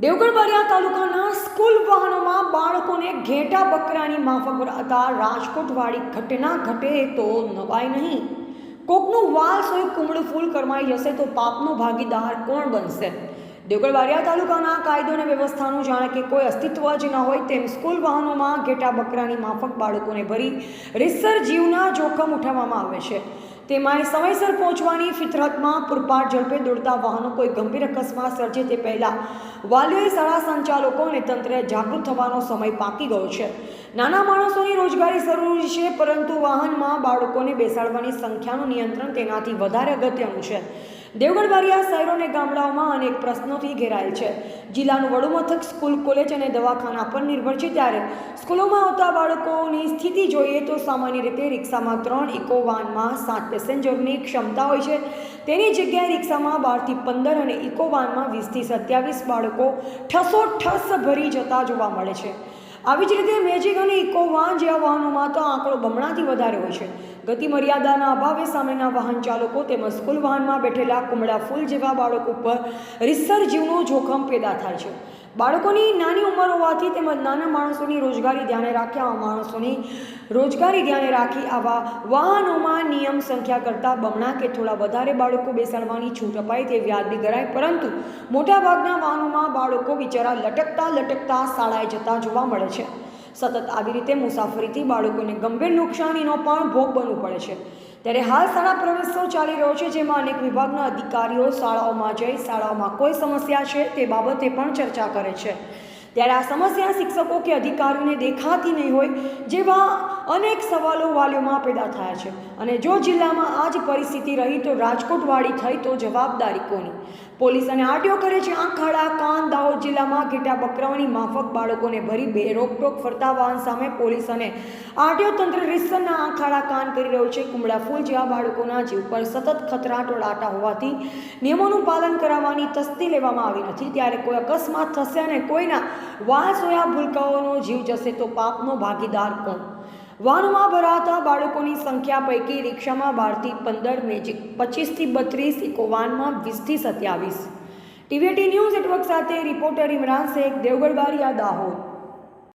દેવગઢ બારિયા તાલુકાના સ્કૂલ વાહનોમાં બાળકોને ઘેટા બકરાની માફક ભરાતા રાજકોટવાળી ઘટના ઘટે તો નવાય નહીં. કોકનું વાલ સોય કુમળું ફૂલ કરમાઈ જશે તો પાપનો ભાગીદાર કોણ બનશે? દેવગઢ બારિયા તાલુકાના કાયદો અને વ્યવસ્થાનું જાણે કે કોઈ અસ્તિત્વ જ ન હોય તેમ સ્કૂલ વાહનોમાં ઘેટા બકરાની માફક બાળકોને ભરી રીતસર જીવના જોખમ ઉઠાવવામાં આવે છે. તેમાંય સમયસર પહોંચવાની ફિતરતમાં પૂરપાટ ઝડપે દોડતા વાહનો કોઈ ગંભીર અકસ્માત સર્જે તે પહેલાં વાલીઓએ શાળા સંચાલકો અને તંત્રએ જાગૃત થવાનો સમય પાકી ગયો છે. નાના માણસોની રોજગારી જરૂરી છે, પરંતુ વાહનમાં બાળકોને બેસાડવાની સંખ્યાનું નિયંત્રણ તેનાથી વધારે અગત્યનું છે. દેવગઢ બારિયા શહેરો અને ગામડાઓમાં અનેક પ્રશ્નોથી ઘેરાયેલ છે. જિલ્લાનું વડું મથક સ્કૂલ, કોલેજ અને દવાખાના પર નિર્ભર છે, ત્યારે સ્કૂલોમાં આવતા બાળકોની સ્થિતિ જોઈએ તો સામાન્ય રીતે રિક્ષામાં 3, ઇકો વાનમાં 7 પેસેન્જરની ક્ષમતા હોય છે. તેની જગ્યાએ રિક્ષામાં 12 થી 15 અને ઇકો વાનમાં 20 થી 27 બાળકો ઠસોઠસ ભરી જતા જોવા મળે છે. આવી જ રીતે મેજિક અને ઇકો વાન જેવા વાહનોમાં તો આંકડો બમણાથી વધારે હોય છે. ગતિ મર્યાદાના અભાવે સામેના વાહન ચાલકો તેમજ સ્કૂલ વાહનમાં બેઠેલા કુમળા ફૂલ જેવા બાળકો પર રીતસર જીવનું જોખમ પેદા થાય છે. બાળકોની નાની ઉંમર હોવાથી તેમજ નાના માણસોની રોજગારી ધ્યાને રાખી આવા વાહનોમાં નિયમ સંખ્યા કરતાં બમણા કે થોડા વધારે બાળકો બેસાડવાની છૂટ અપાય તે વ્યાજબી ગણાય, પરંતુ મોટાભાગના વાહનોમાં બાળકો બિચારા લટકતા શાળાએ જતા જોવા મળે છે. સતત આવી રીતે મુસાફરીથી બાળકોને ગંભીર નુકસાનીનો પણ ભોગ બનવું પડે છે. ત્યારે હાલ શાળા પ્રવેશોત્સવ ચાલી રહ્યો છે, જેમાં અનેક વિભાગના અધિકારીઓ શાળાઓમાં જઈ શાળાઓમાં કોઈ સમસ્યા છે તે બાબતે પણ ચર્ચા કરે છે. ત્યારે આ સમસ્યા શિક્ષકો કે અધિકારીઓને દેખાતી નહીં હોય જેવા અનેક સવાલો વાલીઓમાં પેદા થયા છે. અને જો જિલ્લામાં આ જ પરિસ્થિતિ રહી તો રાજકોટવાળી થઈ તો જવાબદારી કોની? પોલીસ અને આરટીઓ કરે છે આંખ આડા કાન. દાહોદ જિલ્લામાં ઘેટા બકરાઓની માફક બાળકોને ભરી બે રોકટોક ફરતા વાહન સામે પોલીસ અને આરટીઓ તંત્ર રીતસરના આંખ આડા કાન કરી રહ્યું છે. કુમળા ફૂલ જેવા બાળકોના જીવ પર સતત ખતરા ટોળાતા હોવાથી નિયમોનું પાલન કરાવવાની તસ્દી લેવામાં આવી નથી. ત્યારે કોઈ અકસ્માત થશે અને કોઈના વાલ સોયા ભૂલકાઓનો જીવ જશે તો પાપનો ભાગીદાર કોણ? વાહનોમાં ભરાતા બાળકોની સંખ્યા પૈકી રિક્ષામાં 12 થી 15, મેજિક 25 થી 32, ઇકો વાનમાં 20 થી 27. ટીવીટી ન્યૂઝ નેટવર્ક સાથે રિપોર્ટર ઇમરાન શેખ, દેવગઢ બારિયા, દાહોદ.